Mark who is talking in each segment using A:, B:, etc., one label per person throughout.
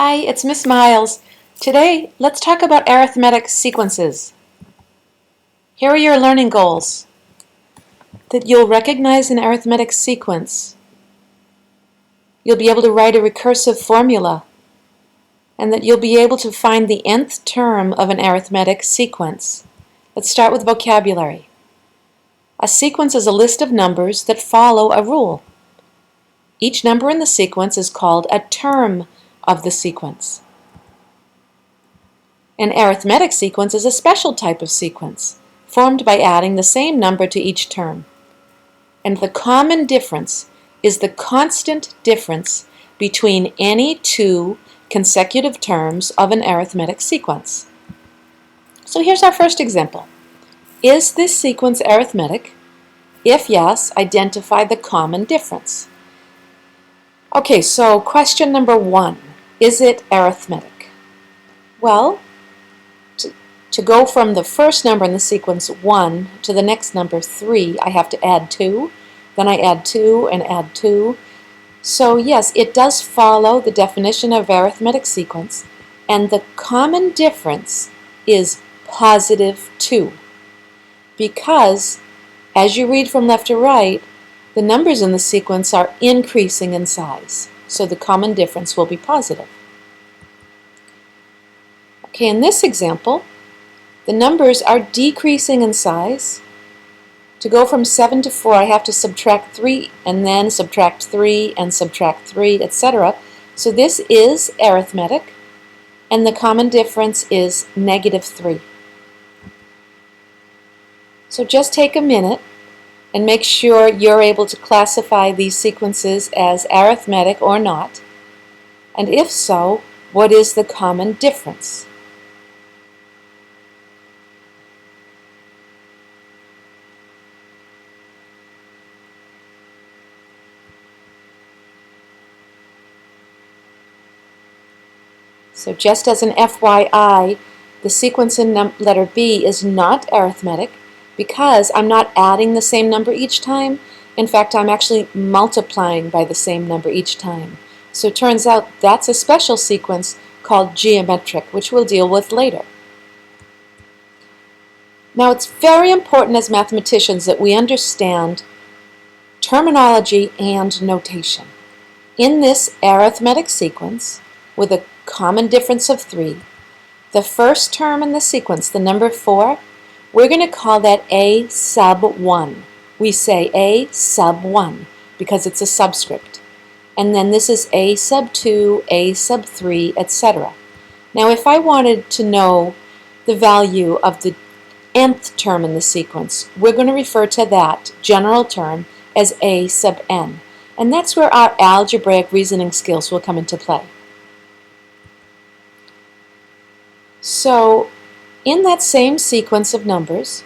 A: Hi, it's Miss Miles. Today, let's talk about arithmetic sequences. Here are your learning goals. That you'll recognize an arithmetic sequence. You'll be able to write a recursive formula. And that you'll be able to find the nth term of an arithmetic sequence. Let's start with vocabulary. A sequence is a list of numbers that follow a rule. Each number in the sequence is called a term of the sequence. An arithmetic sequence is a special type of sequence, formed by adding the same number to each term. And the common difference is the constant difference between any two consecutive terms of an arithmetic sequence. So here's our first example. Is this sequence arithmetic? If yes, identify the common difference. Okay, so question number 1. Is it arithmetic? Well, to go from the first number in the sequence 1 to the next number 3, I have to add 2. Then I add 2 and add 2. So yes, it does follow the definition of arithmetic sequence, and the common difference is positive 2. Because, as you read from left to right, the numbers in the sequence are increasing in size. So the common difference will be positive. Okay, in this example, the numbers are decreasing in size. To go from 7 to 4, I have to subtract 3, and then subtract 3, and subtract 3, etc. So this is arithmetic, and the common difference is negative 3. So just take a minute and make sure you're able to classify these sequences as arithmetic or not. And if so, what is the common difference? So just as an FYI, the sequence in letter B is not arithmetic because I'm not adding the same number each time. In fact, I'm actually multiplying by the same number each time. So it turns out that's a special sequence called geometric, which we'll deal with later. Now it's very important as mathematicians that we understand terminology and notation. In this arithmetic sequence, with a common difference of 3, the first term in the sequence, the number 4, we're going to call that A sub 1. We say A sub 1 because it's a subscript. And then this is A sub 2, A sub 3, etc. Now if I wanted to know the value of the nth term in the sequence, we're going to refer to that general term as A sub n. And that's where our algebraic reasoning skills will come into play. So, in that same sequence of numbers,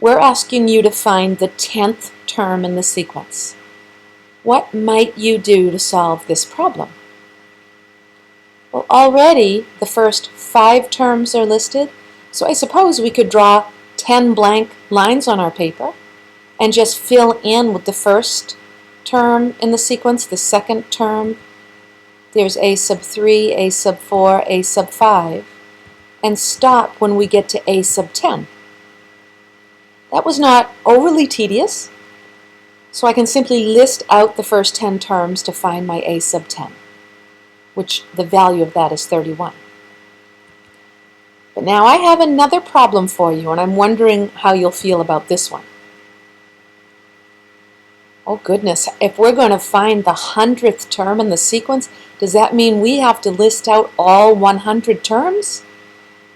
A: we're asking you to find the 10th term in the sequence. What might you do to solve this problem? Well, already the first 5 terms are listed, so I suppose we could draw 10 blank lines on our paper and just fill in with the first term in the sequence, the second term. There's A sub 3, A sub 4, A sub 5, and stop when we get to A sub 10. That was not overly tedious, so I can simply list out the first 10 terms to find my A sub 10, which the value of that is 31. But now I have another problem for you, and I'm wondering how you'll feel about this one. Oh goodness, if we're going to find the 100th term in the sequence, does that mean we have to list out all 100 terms?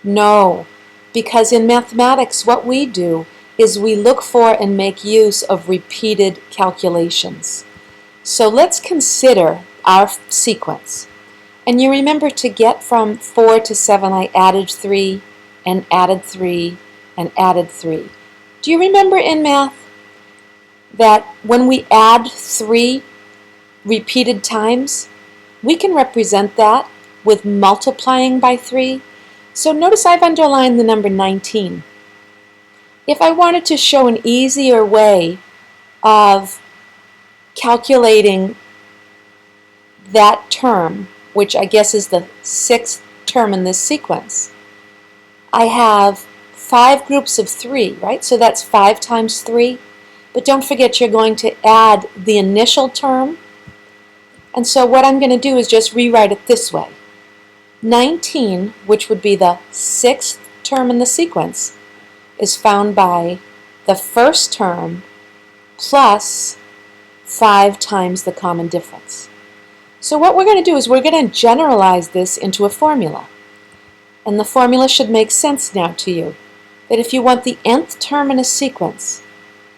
A: No, because in mathematics what we do is we look for and make use of repeated calculations. So let's consider our sequence. And you remember to get from 4 to 7 I added 3 and added 3 and added 3. Do you remember in math that when we add 3 repeated times, we can represent that with multiplying by 3? So notice I've underlined the number 19. If I wanted to show an easier way of calculating that term which I guess is the 6th term in this sequence, I have 5 groups of 3, right? So that's 5 times 3. But don't forget you're going to add the initial term. And so what I'm going to do is just rewrite it this way. 19, which would be the 6th term in the sequence, is found by the first term plus 5 times the common difference. So what we're going to do is we're going to generalize this into a formula. And the formula should make sense now to you. That if you want the nth term in a sequence,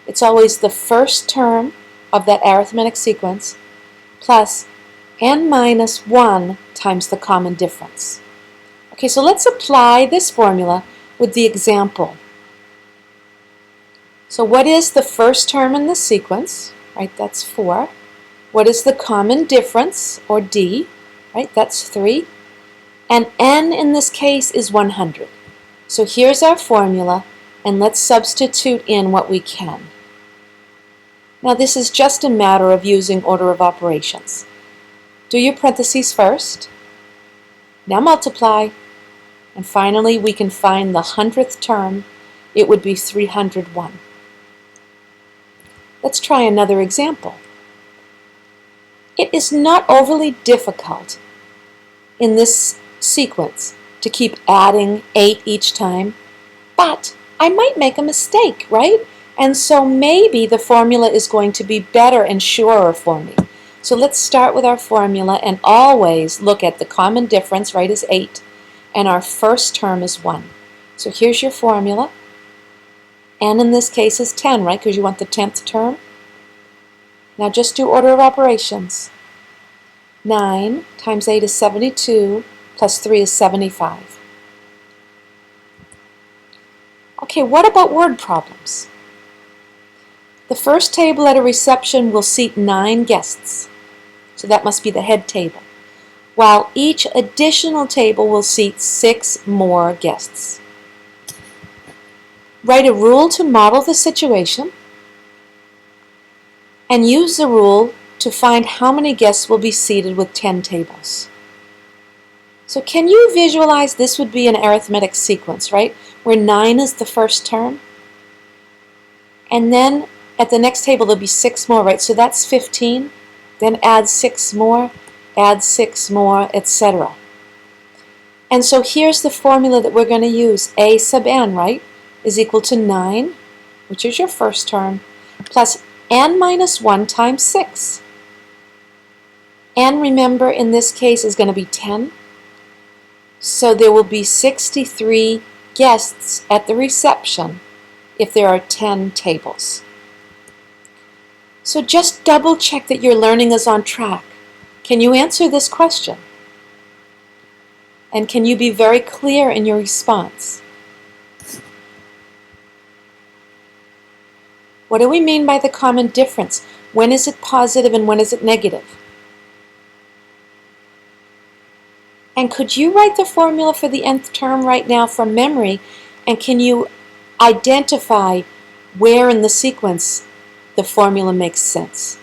A: it's always the first term of that arithmetic sequence plus n minus 1 times the common difference. Okay, so let's apply this formula with the example. So what is the first term in the sequence? Right, that's 4. What is the common difference, or D? Right, that's 3. And n in this case is 100. So here's our formula, and let's substitute in what we can. Now this is just a matter of using order of operations. Do your parentheses first. Now multiply. And finally we can find the 100th term. It would be 301. Let's try another example. It is not overly difficult in this sequence to keep adding 8 each time, but I might make a mistake, right? And so maybe the formula is going to be better and surer for me. So let's start with our formula and always look at the common difference, right, is 8, and our first term is 1. So here's your formula. N in this case is 10, right, because you want the 10th term. Now just do order of operations. 9 times 8 is 72, plus 3 is 75. Okay, what about word problems? The first table at a reception will seat 9 guests, so that must be the head table, while each additional table will seat 6 more guests. Write a rule to model the situation, and use the rule to find how many guests will be seated with 10 tables. So can you visualize this would be an arithmetic sequence, right? Where 9 is the first term. And then at the next table there'll be 6 more, right? So that's 15. Then add 6 more, etc. And so here's the formula that we're going to use. A sub n, right, is equal to 9, which is your first term, plus n minus 1 times 6. N, remember, in this case is going to be 10. So there will be 63 guests at the reception if there are 10 tables. So just double check that your learning is on track. Can you answer this question? And can you be very clear in your response? What do we mean by the common difference? When is it positive and when is it negative? And could you write the formula for the nth term right now from memory? And can you identify where in the sequence the formula makes sense?